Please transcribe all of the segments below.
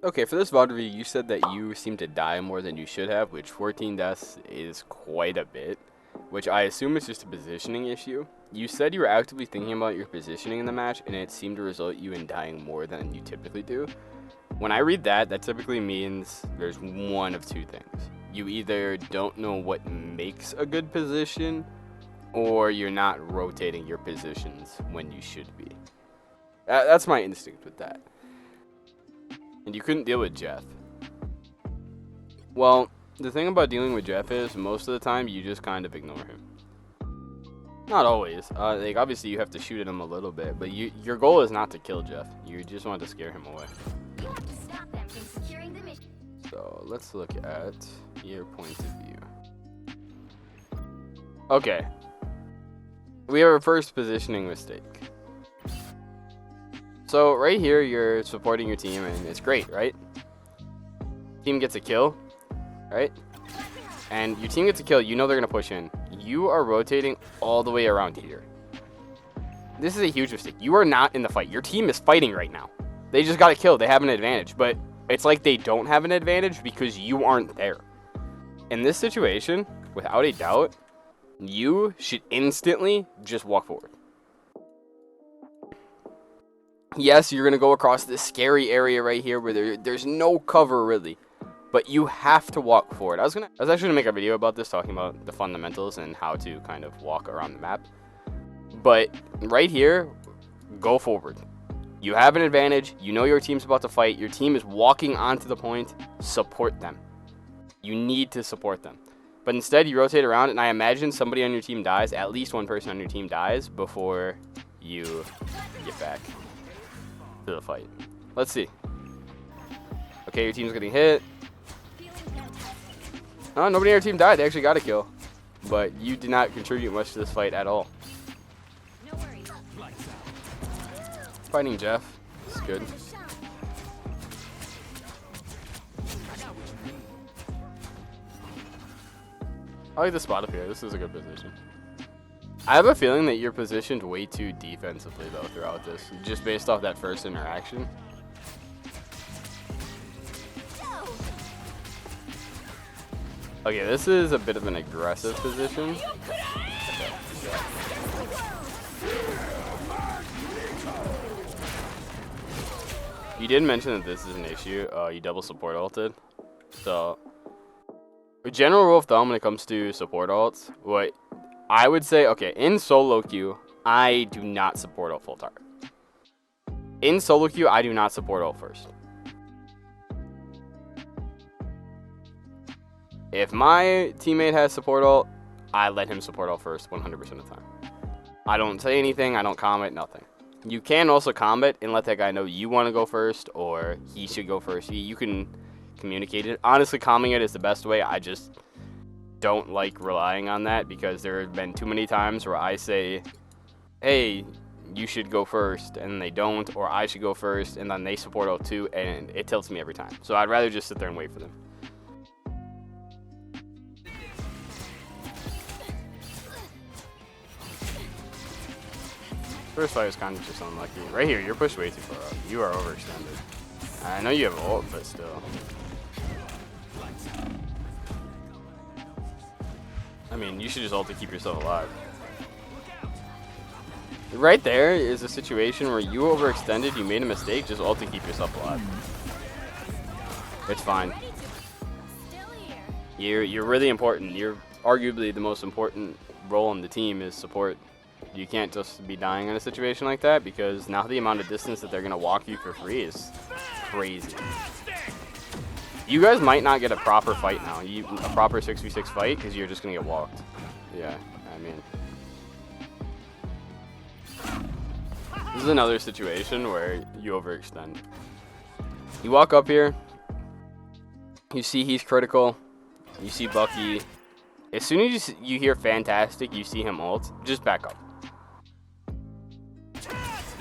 Okay, for this VOD review, you said that you seem to die more than you should have, which 14 deaths is quite a bit, which I assume is just a positioning issue. You said you were actively thinking about your positioning in the match, and it seemed to result you in dying more than you typically do. When I read that, that typically means there's one of two things. You either don't know what makes a good position, or you're not rotating your positions when you should be. That's my instinct with that. And you couldn't deal with Jeff. Well, the thing about dealing with Jeff is most of the time you just kind of ignore him. Not always. Like obviously you have to shoot at him a little bit, but your goal is not to kill Jeff. You just want to scare him away. You have to stop them from securing the mission. So let's look at your point of view. Okay. We have a first positioning mistake. So right here, you're supporting your team, and it's great, right? Team gets a kill, right? And your team gets a kill, you know they're going to push in. You are rotating all the way around here. This is a huge mistake. You are not in the fight. Your team is fighting right now. They just got a kill. They have an advantage, but it's like they don't have an advantage because you aren't there. In this situation, without a doubt, you should instantly just walk forward. Yes, you're going to go across this scary area right here where there's no cover really, but you have to walk forward. I was actually going to make a video about this, talking about the fundamentals and how to kind of walk around the map. But right here, go forward. You have an advantage. You know your team's about to fight. Your team is walking onto the point. Support them. You need to support them. But instead, you rotate around, and I imagine somebody on your team dies. At least one person on your team dies before you get back to the fight. Let's see. Okay, your team's getting hit. Oh, nobody on your team died. They actually got a kill. But you did not contribute much to this fight at all. Fighting Jeff. It's good. I like the spot up here. This is a good position. I have a feeling that you're positioned way too defensively, though, throughout this. Just based off that first interaction. Okay, this is a bit of an aggressive position. You did mention that this is an issue. You double support ulted. So, a general rule of thumb when it comes to support ults, what I would say, okay, in solo queue, I do not support ult full target. In solo queue, I do not support ult first. If my teammate has support ult, I let him support ult first 100% of the time. I don't say anything, I don't comment, nothing. You can also comment and let that guy know you want to go first or he should go first. You can communicate it. Honestly, calming it is the best way. I just don't like relying on that because there have been too many times where I say, hey, you should go first, and they don't, or I should go first, and then they support ult too, and it tilts me every time. So I'd rather just sit there and wait for them. First fight was kind of just unlucky. Right here, you're pushed way too far up. You are overextended. I know you have ult, but still. I mean, you should just ult to keep yourself alive. Right there is a situation where you overextended, you made a mistake, just ult to keep yourself alive. It's fine. You're really important. You're arguably the most important role on the team is support. You can't just be dying in a situation like that because now the amount of distance that they're going to walk you for free is crazy. You guys might not get a proper fight now. A proper 6v6 fight because you're just going to get walked. Yeah, I mean. This is another situation where you overextend. You walk up here. You see he's critical. You see Bucky. As soon as you hear Fantastic, you see him ult, just back up.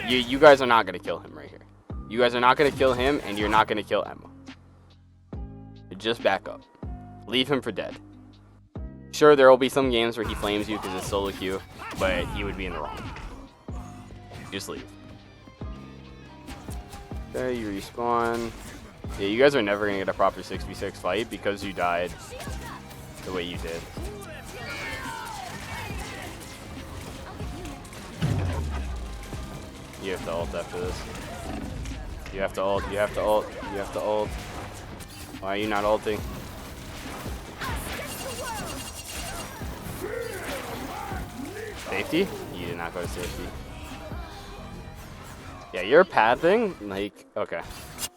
You guys are not going to kill him right here. You guys are not going to kill him, and you're not going to kill Emma. Just back up. Leave him for dead. Sure, there will be some games where he flames you because it's solo queue, but he would be in the wrong. Just leave. Okay, you respawn. Yeah, you guys are never gonna get a proper 6v6 fight because you died the way you did. You have to ult after this. You have to ult, you have to ult, you have to ult. Why are you not ulting? Safety? You did not go to safety. Yeah, your pad thing, like, okay.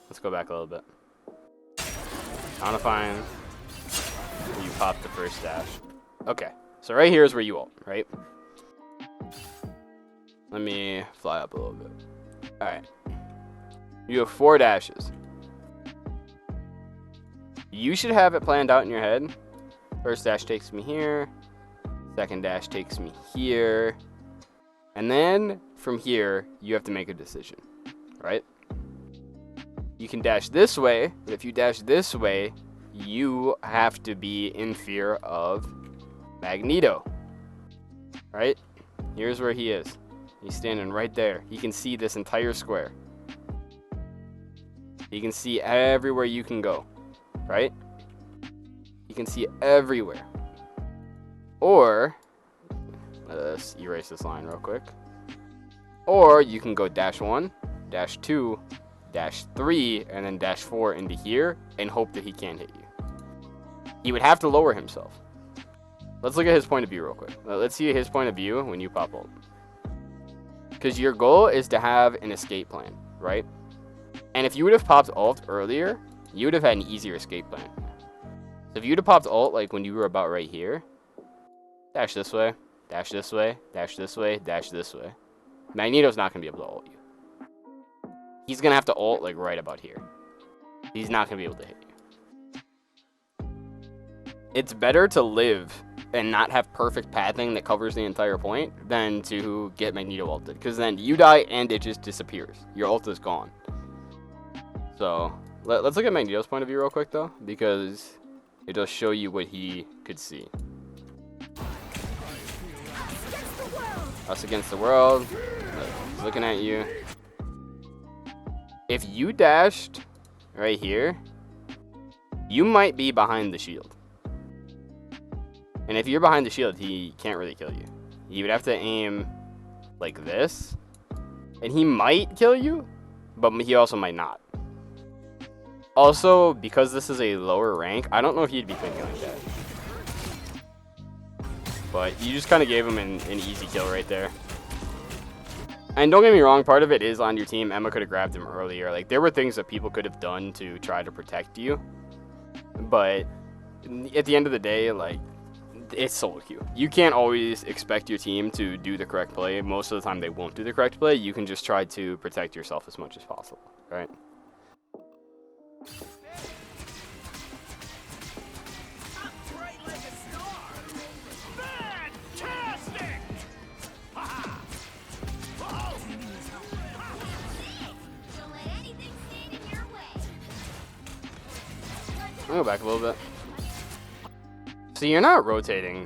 Let's go back a little bit. I want to find where you popped the first dash. Okay, so right here is where you ult, right? Let me fly up a little bit. Alright. You have 4 dashes. You should have it planned out in your head. First dash takes me here. Second dash takes me here. And then from here, you have to make a decision, right? You can dash this way, but if you dash this way, you have to be in fear of Magneto, right? Here's where he is. He's standing right there. He can see this entire square. He can see everywhere you can go, right? He can see everywhere. Or, let's erase this line real quick. Or you can go dash 1, dash 2, dash 3, and then dash 4 into here and hope that he can't hit you. He would have to lower himself. Let's look at his point of view real quick. Let's see his point of view when you pop ult. Because your goal is to have an escape plan, right? And if you would have popped ult earlier, you would have had an easier escape plan. So if you would have popped ult like when you were about right here, dash this way, dash this way, dash this way, dash this way. Magneto's not going to be able to ult you. He's going to have to ult like right about here. He's not going to be able to hit you. It's better to live and not have perfect pathing that covers the entire point than to get Magneto ulted. Because then you die and it just disappears. Your ult is gone. So, let's look at Magneto's point of view real quick though. Because it does show you what he could see. Us against the world. He's looking at you. If you dashed right here, you might be behind the shield. And if you're behind the shield, he can't really kill you. You would have to aim like this. And he might kill you, but he also might not. Also, because this is a lower rank, I don't know if he'd be thinking like that. But you just kind of gave him an easy kill right there. And don't get me wrong, part of it is on your team. Emma could have grabbed him earlier. Like, there were things that people could have done to try to protect you. But at the end of the day, like, it's solo queue. You can't always expect your team to do the correct play. Most of the time, they won't do the correct play. You can just try to protect yourself as much as possible, right? I'll go back a little bit. So you're not rotating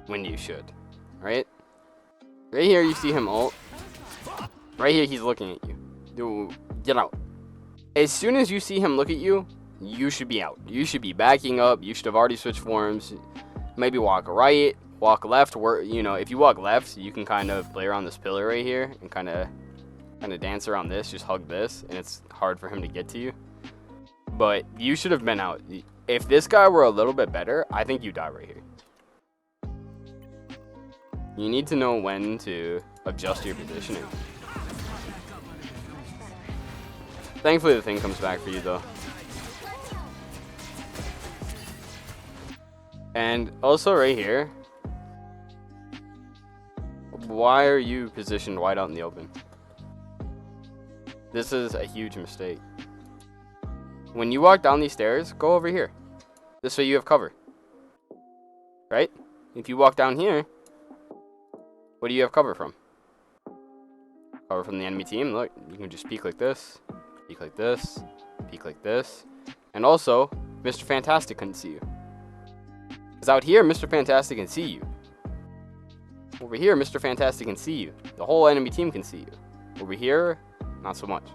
when you should, right? Right here you see him ult. Right here he's looking at you. Dude, get out. As soon as you see him look at you, you should be out. You should be backing up. You should have already switched forms. Maybe walk right, walk left. Where, you know, if you walk left, you can kind of play around this pillar right here and kind of dance around this. Just hug this, and it's hard for him to get to you. But you should have been out. If this guy were a little bit better, I think you die right here. You need to know when to adjust your positioning. Thankfully, the thing comes back for you, though. And also right here, why are you positioned wide out in the open? This is a huge mistake. When you walk down these stairs, go over here. This way you have cover. Right? If you walk down here, what do you have cover from? Cover from the enemy team. Look, you can just peek like this, peek like this, peek like this. And also, Mr. Fantastic couldn't see you. Because out here, Mr. Fantastic can see you. Over here, Mr. Fantastic can see you. The whole enemy team can see you. Over here, not so much.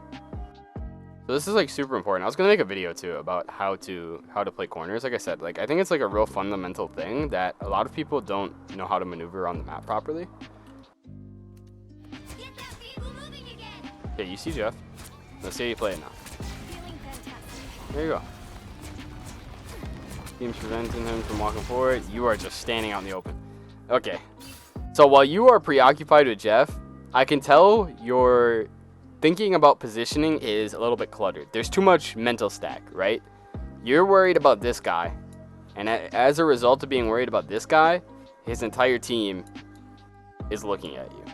So So this is like super important. I was gonna make a video too about how to play corners. Like I said, like I think it's like a real fundamental thing that a lot of people don't know how to maneuver on the map properly. Get that vehicle moving again. Okay, you see Jeff. Let's see how you play it now. Feeling fantastic. There you go. Team's preventing him from walking forward. You are just standing out in the open. Okay. So while you are preoccupied with Jeff, I can tell your thinking about positioning is a little bit cluttered. There's too much mental stack, right? You're worried about this guy. And as a result of being worried about this guy, his entire team is looking at you.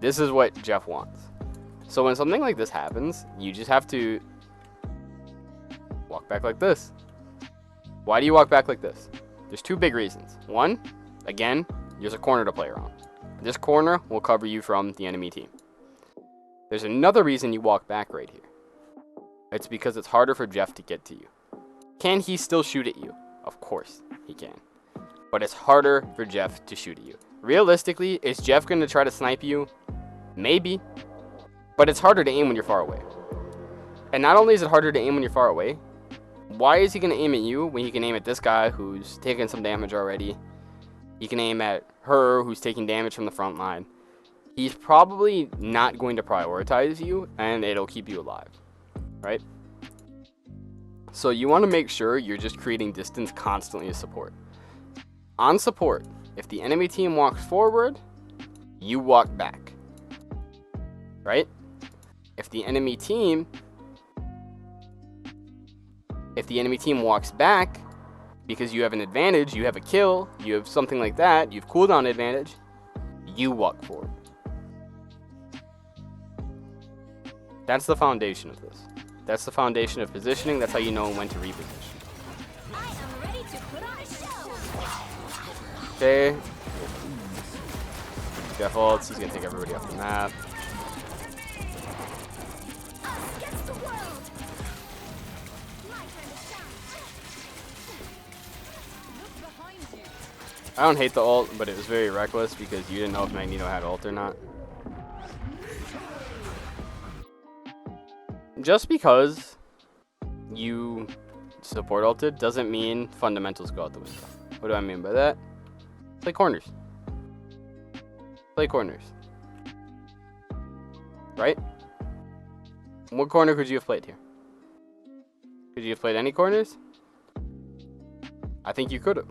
This is what Jeff wants. So when something like this happens, you just have to walk back like this. Why do you walk back like this? There's two big reasons. One, again, there's a corner to play around. This corner will cover you from the enemy team. There's another reason you walk back right here. It's because it's harder for Jeff to get to you. Can he still shoot at you? Of course he can. But it's harder for Jeff to shoot at you. Realistically, is Jeff going to try to snipe you? Maybe. But it's harder to aim when you're far away. And not only is it harder to aim when you're far away, why is he going to aim at you when he can aim at this guy who's taking some damage already? He can aim at her who's taking damage from the front line. He's probably not going to prioritize you, and it'll keep you alive, right? So you want to make sure you're just creating distance constantly as support. On support, if the enemy team walks forward, you walk back, right? If the enemy team walks back because you have an advantage, you have a kill, you have something like that, you have cooldown advantage, you walk forward. That's the foundation of this. That's the foundation of positioning. That's how you know when to reposition. I am ready to put on a show. Okay. Jeff ults. He's gonna take everybody off the map. Us against the world. My turn to shine. Look behind you. I don't hate the ult, but it was very reckless because you didn't know if Magneto had ult or not. Just because you support ulted doesn't mean fundamentals go out the window. What do I mean by that? Play corners. Play corners. Right? What corner could you have played here? Could you have played any corners? I think you could have.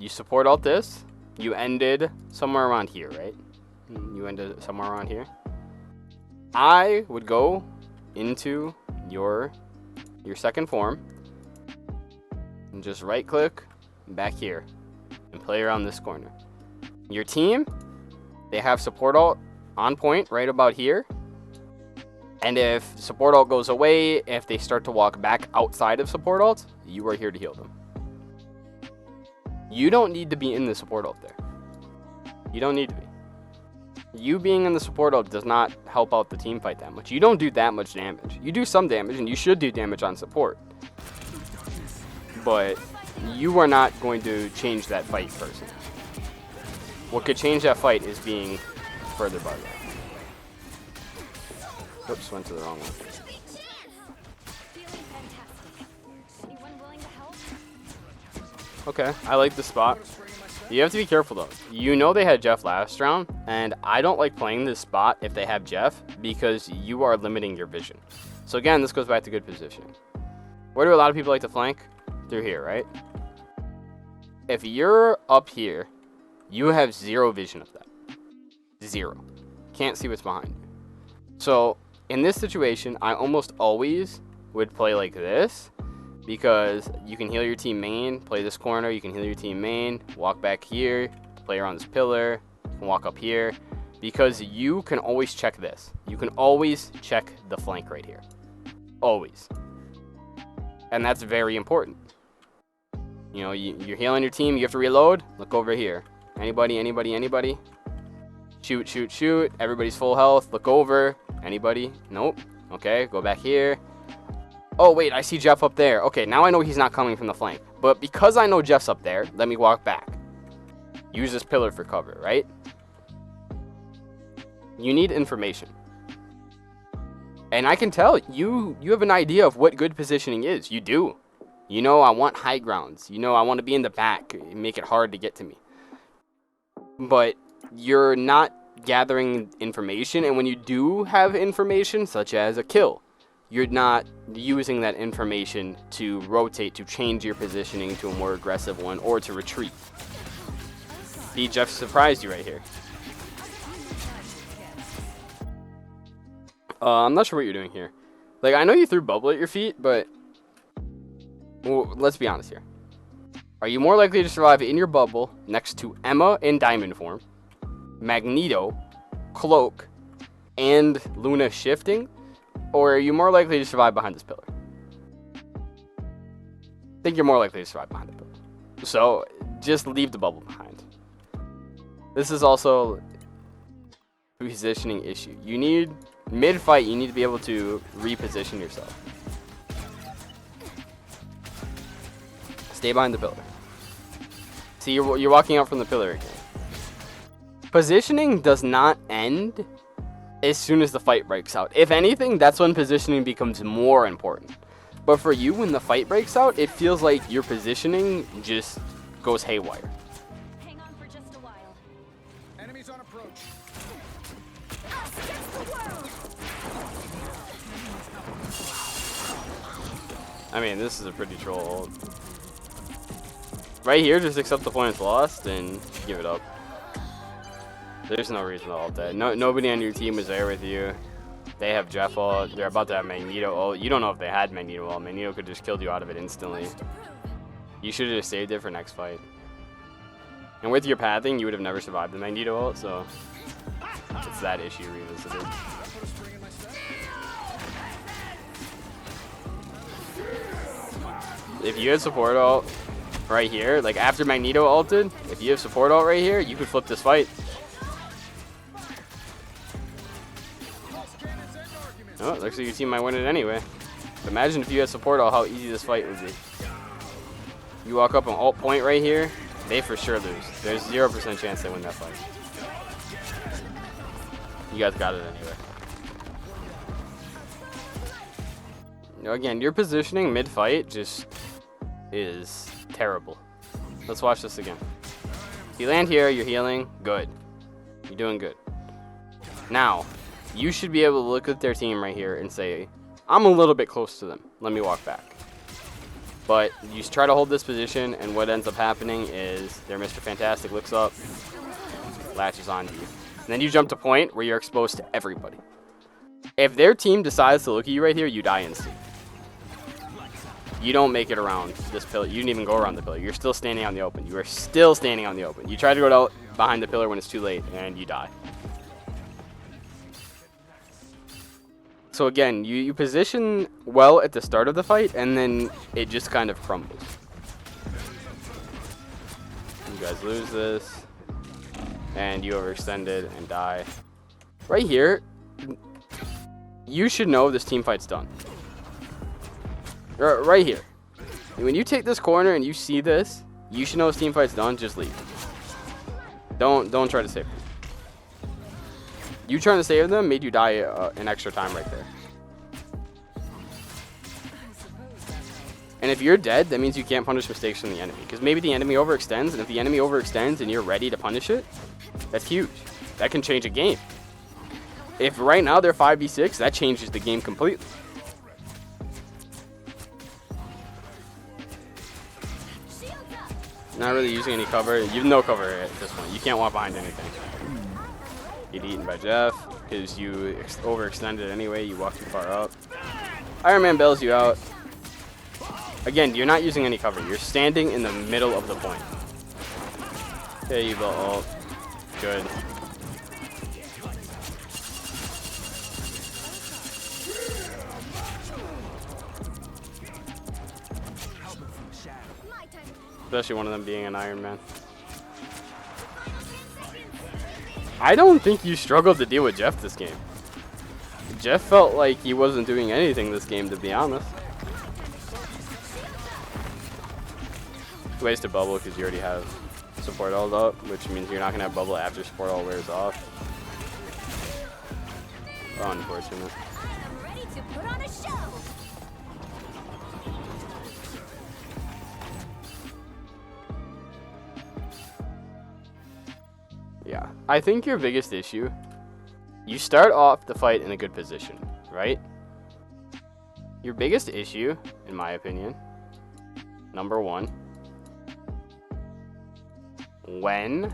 You support alt this. You ended somewhere around here, right? You ended somewhere around here. I would go into your second form and just right click back here and play around this corner. Your team, they have support alt on point right about here, and if support alt goes away, if they start to walk back outside of support alt, you are here to heal them. You don't need to be in the support alt there. You don't need to be. You being in the support ult does not help out the team fight that much. You don't do that much damage. You do some damage, and you should do damage on support. But you are not going to change that fight personally. What could change that fight is being further by that. Oops, went to the wrong one. Feeling fantastic. Anyone willing to help? Okay, I like the spot. You have to be careful though. You know they had Jeff last round, and I don't like playing this spot if they have Jeff because you are limiting your vision. So again, this goes back to good positioning. Where do a lot of people like to flank? Through here, right? If you're up here, you have zero vision of that. Zero. Can't see what's behind you. So in this situation, I almost always would play like this, because you can heal your team main, play this corner, you can heal your team main, walk back here, play around this pillar, you can walk up here, because you can always check this. You can always check the flank right here. Always. And that's very important. You know, you're healing your team, you have to reload, look over here. Anybody, anybody, anybody? Shoot, shoot, shoot. Everybody's full health, look over. Anybody? Nope. Okay, go back here. Oh, wait, I see Jeff up there. Okay, now I know he's not coming from the flank. But because I know Jeff's up there, let me walk back. Use this pillar for cover, right? You need information. And I can tell you have an idea of what good positioning is. You do. You know, I want high grounds. You know, I want to be in the back, make it hard to get to me. But you're not gathering information, and when you do have information, such as a kill, you're not using that information to rotate, to change your positioning to a more aggressive one, or to retreat. See, Jeff surprised you right here. I'm not sure what you're doing here. Like, I know you threw bubble at your feet, but well, let's be honest here. Are you more likely to survive in your bubble next to Emma in diamond form, Magneto, Cloak, and Luna shifting? Or are you more likely to survive behind this pillar? I think you're more likely to survive behind the pillar. So, just leave the bubble behind. This is also a positioning issue. You need, mid-fight, you need to be able to reposition yourself. Stay behind the pillar. See, you're walking out from the pillar again. Positioning does not end as soon as the fight breaks out. If anything, that's when positioning becomes more important. But for you, when the fight breaks out, it feels like your positioning just goes haywire. Hang on for just a while. Enemies on approach. Us against the world. I mean, this is a pretty troll ult. Right here, just accept the point it's lost and give it up. There's no reason to ult that. Nobody on your team was there with you. They have Jeff ult. They're about to have Magneto ult. You don't know if they had Magneto ult. Magneto could just killed you out of it instantly. You should have just saved it for next fight. And with your pathing, you would have never survived the Magneto ult, so it's that issue revisited. If you had support ult right here, like after Magneto ulted, if you have support ult right here, you could flip this fight. Oh, looks like your team might win it anyway. But imagine if you had support ult, how easy this fight would be. You walk up on ult point right here, they for sure lose. There's 0% chance they win that fight. You guys got it anyway. Again, your positioning mid-fight just is terrible. Let's watch this again. If you land here, you're healing. Good. You're doing good. Now, you should be able to look at their team right here and say, I'm a little bit close to them. Let me walk back. But you try to hold this position, and what ends up happening is their Mr. Fantastic looks up, latches onto you. And then you jump to point where you're exposed to everybody. If their team decides to look at you right here, you die instantly. You don't make it around this pillar. You didn't even go around the pillar. You're still standing on the open. You are still standing on the open. You try to go behind the pillar when it's too late, and you die. So again, you position well at the start of the fight, and then it just kind of crumbles. You guys lose this, and you overextended and die. Right here, you should know this team fight's done. Right here. When you take this corner and you see this, you should know this team fight's done. Just leave. Don't try to save them. You trying to save them made you die an extra time right there. And if you're dead, that means you can't punish mistakes from the enemy. Because maybe the enemy overextends, and if the enemy overextends and you're ready to punish it, that's huge. That can change a game. If right now they're 5v6, that changes the game completely. Not really using any cover. You have no cover at this point. You can't walk behind anything. Get eaten by Jeff because you overextended anyway. You walked too far up. Iron Man bails you out. Again, you're not using any cover. You're standing in the middle of the point. Okay, you built ult. Good. Especially one of them being an Iron Man. I don't think you struggled to deal with Jeff this game. Jeff felt like he wasn't doing anything this game, to be honest. Wasted bubble because you already have support ult up, which means you're not going to have bubble after support ult wears off. Oh, unfortunate. to put on a show. Yeah, I think your biggest issue, you start off the fight in a good position, right? Your biggest issue, in my opinion, number one, when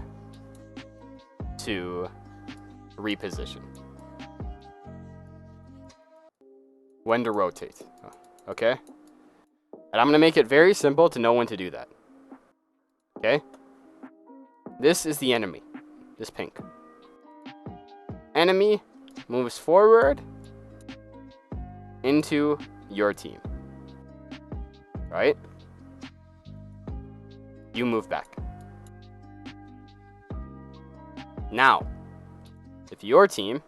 to reposition. When to rotate, okay? And I'm going to make it very simple to know when to do that, okay? This is the enemy, this pink. Enemy moves forward into your team, right? You move back. Now, if your team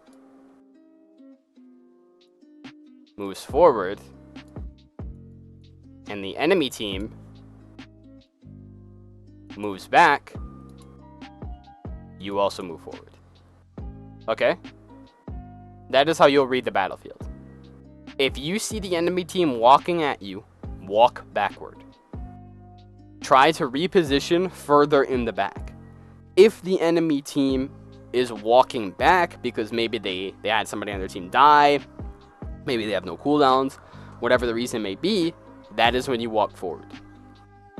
moves forward and the enemy team moves back, you also move forward. Okay? That is how you'll read the battlefield. If you see the enemy team walking at you, walk backward. Try to reposition further in the back. If the enemy team is walking back because maybe they had somebody on their team die, maybe they have no cooldowns, whatever the reason may be, that is when you walk forward.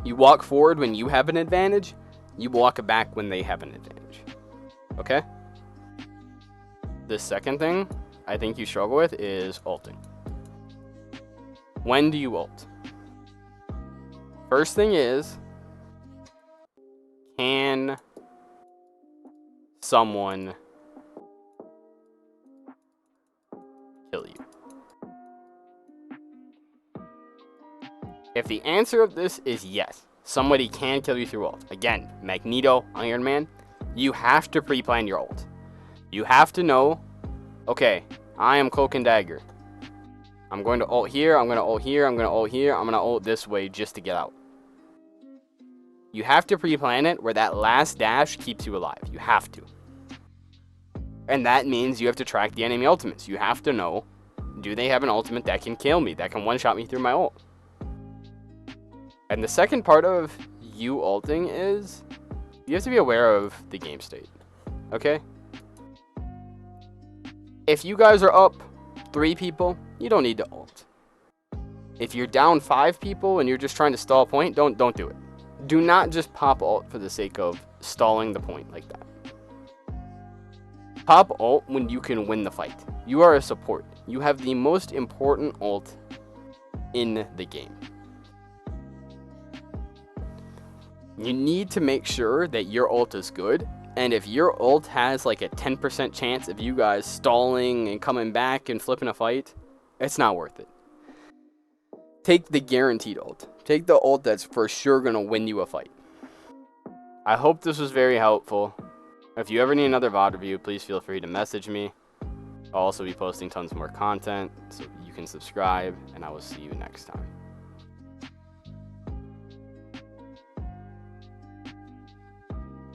You walk forward when you have an advantage, you walk back when they have an advantage. Okay? The second thing I think you struggle with is ulting. When do you ult? First thing is, can someone kill you? If the answer of this is yes, somebody can kill you through ult. Again, Magneto, Iron Man, you have to pre-plan your ult. You have to know, okay, I am Cloak and Dagger. I'm going to ult here, I'm going to ult here, I'm going to ult here, I'm going to ult this way just to get out. You have to pre-plan it where that last dash keeps you alive. You have to. And that means you have to track the enemy ultimates. You have to know, do they have an ultimate that can kill me, that can one-shot me through my ult? And the second part of you ulting is, you have to be aware of the game state. Okay? If you guys are up 3 people, you don't need to ult. If you're down 5 people and you're just trying to stall a point, don't do it. Do not just pop ult for the sake of stalling the point like that. Pop ult when you can win the fight. You are a support. You have the most important ult in the game. You need to make sure that your ult is good. And if your ult has like a 10% chance of you guys stalling and coming back and flipping a fight, it's not worth it. Take the guaranteed ult. Take the ult that's for sure going to win you a fight. I hope this was very helpful. If you ever need another VOD review, please feel free to message me. I'll also be posting tons more content, so you can subscribe, and I will see you next time.